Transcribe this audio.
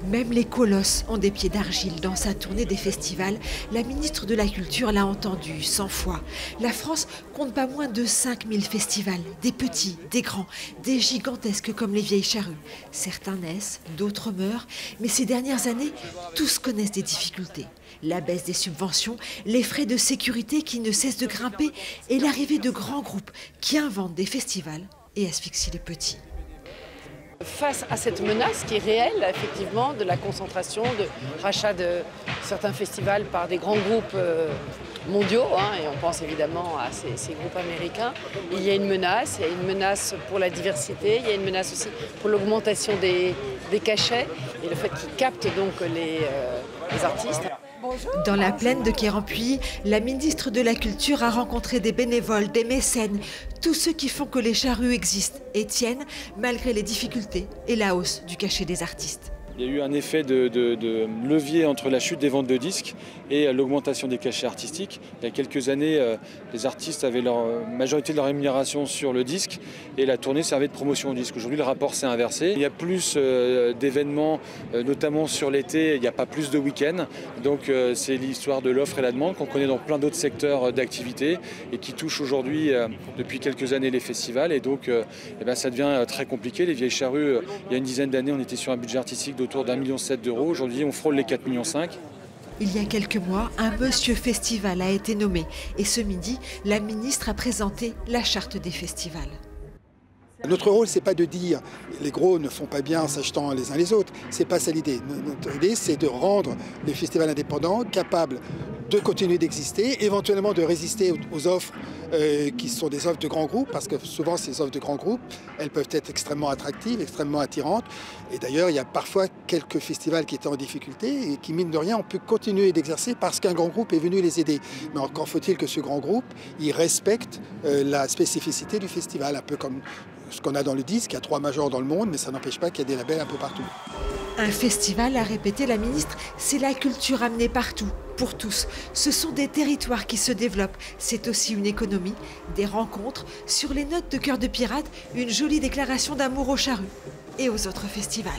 Même les colosses ont des pieds d'argile. Dans sa tournée des festivals, la ministre de la Culture l'a entendu 100 fois. La France compte pas moins de 5000 festivals, des petits, des grands, des gigantesques comme les Vieilles Charrues. Certains naissent, d'autres meurent, mais ces dernières années, tous connaissent des difficultés. La baisse des subventions, les frais de sécurité qui ne cessent de grimper et l'arrivée de grands groupes qui inventent des festivals et asphyxient les petits. Face à cette menace qui est réelle, effectivement, de la concentration, de rachat de certains festivals par des grands groupes mondiaux, et on pense évidemment à ces groupes américains, il y a une menace pour la diversité, il y a une menace aussi pour l'augmentation des cachets et le fait qu'ils captent donc les artistes. Dans la plaine de Quérampuy, la ministre de la Culture a rencontré des bénévoles, des mécènes, tous ceux qui font que les charrues existent et tiennent malgré les difficultés et la hausse du cachet des artistes. Il y a eu un effet de levier entre la chute des ventes de disques et l'augmentation des cachets artistiques. Il y a quelques années, les artistes avaient la majorité de leur rémunération sur le disque et la tournée servait de promotion au disque. Aujourd'hui, le rapport s'est inversé. Il y a plus d'événements, notamment sur l'été, il n'y a pas plus de week-ends. Donc c'est l'histoire de l'offre et la demande qu'on connaît dans plein d'autres secteurs d'activité et qui touche aujourd'hui, depuis quelques années, les festivals. Et donc ça devient très compliqué. Les Vieilles Charrues, il y a une dizaine d'années, on était sur un budget artistique autour d'1,7 million d'euros. Aujourd'hui, on frôle les 4,5 millions. Il y a quelques mois, un monsieur festival a été nommé. Et ce midi, la ministre a présenté la charte des festivals. Notre rôle, ce n'est pas de dire les gros ne font pas bien en s'achetant les uns les autres. Ce n'est pas ça l'idée. Notre idée, c'est de rendre les festivals indépendants capables de continuer d'exister, éventuellement de résister aux offres qui sont des offres de grands groupes, parce que souvent ces offres de grands groupes, elles peuvent être extrêmement attractives, extrêmement attirantes. Et d'ailleurs, il y a parfois quelques festivals qui étaient en difficulté et qui, mine de rien, ont pu continuer d'exercer parce qu'un grand groupe est venu les aider. Mais encore faut-il que ce grand groupe, il respecte la spécificité du festival, un peu comme ce qu'on a dans le disque. Il y a 3 majors dans le monde, mais ça n'empêche pas qu'il y a des labels un peu partout. Un festival, a répété la ministre, c'est la culture amenée partout, pour tous. Ce sont des territoires qui se développent. C'est aussi une économie, des rencontres. Sur les notes de Cœur de Pirate, une jolie déclaration d'amour aux charrues et aux autres festivals.